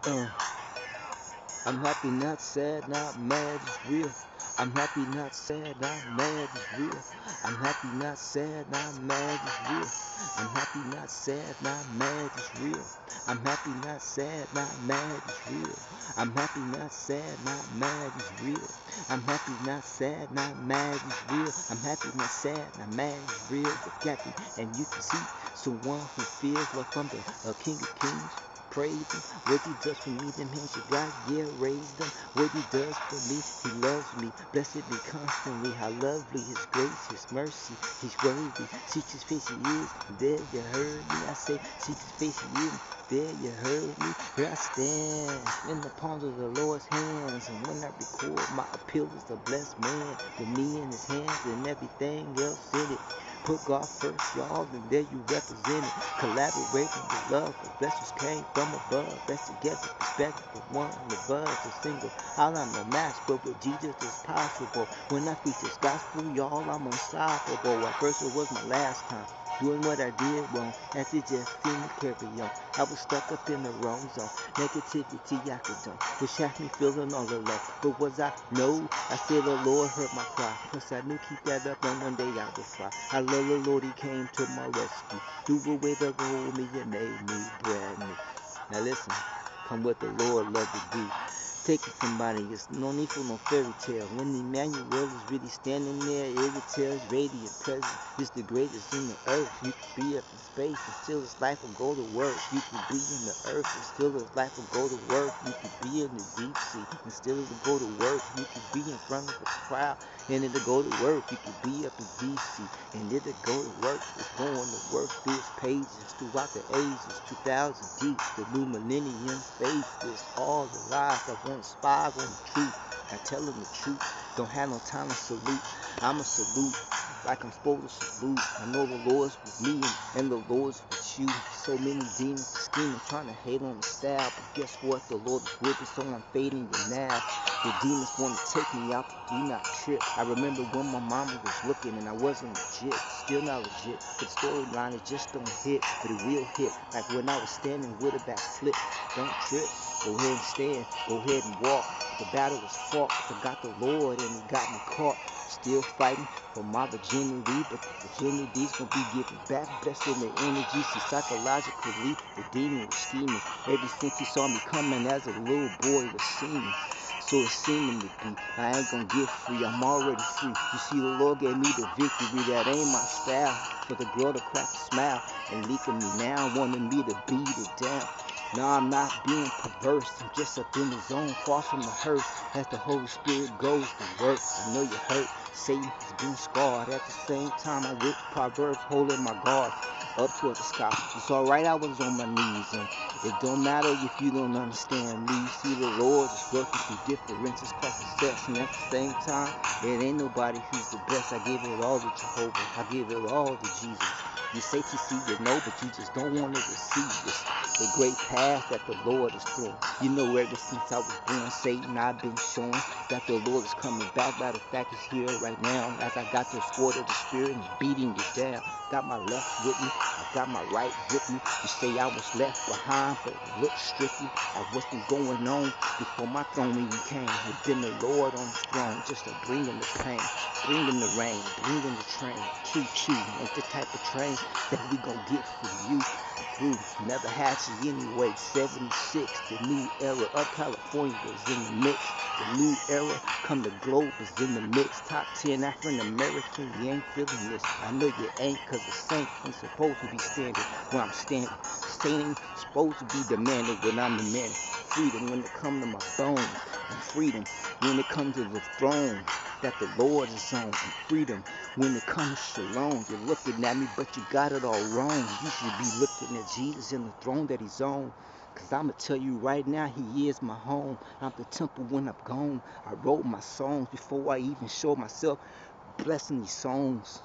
Uh, I'm happy, not sad, not mad, it's real. I'm happy, not sad, not mad, it's real. I'm happy, not sad, not mad, it's real. I'm happy, not sad, not mad, it's real. I'm happy, not sad, not mad, it's real. I'm happy, not sad, not mad, it's real. I'm happy, not sad, not mad, it's real. I'm happy, not sad, not mad, it's real. But happy, and you can see someone who feels like I'm the King of Kings. Praise him, what he does for me, them hands you got, yeah, raise them. What he does for me, he loves me, blessed me constantly. How lovely his grace, his mercy, he's worthy. Seek his face, he is, there you heard me. I say, seek his face, he is, there you heard me. Here I stand in the palms of the Lord's hands, and when I record, my appeal is a blessed man with me in his hands and everything else in it. Put God first, y'all, and there you represent it. Collaborating with love, the blessings came from above. Best together, perspective of one above. A single, all I'm no match, but with Jesus it's possible. When I preach this gospel, y'all, I'm unstoppable. At first it was my last time doing what I did wrong, as it just seemed to carry on. I was stuck up in the wrong zone. Negativity I condone, which had me feeling all alone. But was I? No. I said the Lord heard my cry, cause I knew keep that up and one day I would fly. I love the Lord, he came to my rescue. Threw away the old me and made me brand new. Now listen, come what the Lord loved to do. Take it, somebody, it's no need for no fairy tale. When Emmanuel is really standing there, every tale is radiant presence. It's the greatest in the earth. You could be up in space and still his life will go to work. You could be in the earth and still his life will go to work. You could be in the deep sea and still it'll go to work. You could be in front of a crowd and it'll go to work. You could be up in DC and it'll go to work. It's going to work through its pages throughout the ages. 2000 deep, the new millennium faces all the lies that won't spy on the truth. I tell them the truth, don't have no time to salute. I'ma salute like I'm supposed to salute. I know the Lord's with me and the Lord's with you. So many demons scheming, trying to hate on the style. But guess what? The Lord is with me, so I'm fading you now. The demons want to take me out, but do not trip. I remember when my mama was looking and I wasn't legit. Still not legit. But the storyline, it just don't hit. But it will hit. Like when I was standing with a backflip. Don't trip. Go ahead and stand. Go ahead and walk. The battle was fought. Forgot the Lord and he got me caught. Still fighting for my virginity, but the virginity's gonna be given back. Blessing the energy, see psychologically, the demon was scheming. Ever since he saw me coming as a little boy was seeming. So it's seeming to be. I ain't gonna get free, I'm already free. You see, the Lord gave me the victory, that ain't my style. For the girl to crack a smile and leaking me now, wanting me to beat it down. No, I'm not being perverse. I'm just up in the zone, far from the hurt. As the Holy Spirit goes to work, I know you hurt. Satan has been scarred. At the same time, I'm with Proverbs, holding my guard up toward the sky. It's alright, I was on my knees, and it don't matter if you don't understand me. See, the Lord is working through differences, cause success, and at the same time, it ain't nobody who's the best. I give it all to Jehovah. I give it all to Jesus. You say to see, you know, but you just don't want to receive this. The great path that the Lord is throwing. You know, ever since I was born, Satan, I've been showing that the Lord is coming back. By the fact he's here right now, as I got the sword of the Spirit and beating you down. Got my left with me, I got my right with me. You say I was left behind, but look strictly at what's been going on before my throne even came. It's been the Lord on the throne, just to bring in the pain, bringing the rain, bringing the train. Choo-choo, ain't the type of train that we gon' get for you. Through, never had you anyway. 76, the new era of California is in the mix. The new era, come the globe is in the mix. Top 10 African American, you ain't feeling this. I know you ain't, cause the saint ain't supposed to be standing where I'm standing. Saint ain't supposed to be demanding when I'm demanding. Freedom when it comes to my bones, and freedom when it comes to the throne that the Lord is on, and freedom when it comes to shalom. You're looking at me, but you got it all wrong. You should be looking at Jesus and the throne that he's on. Cause I'ma tell you right now, he is my home. I'm the temple when I'm gone. I wrote my songs before I even showed myself blessing these songs.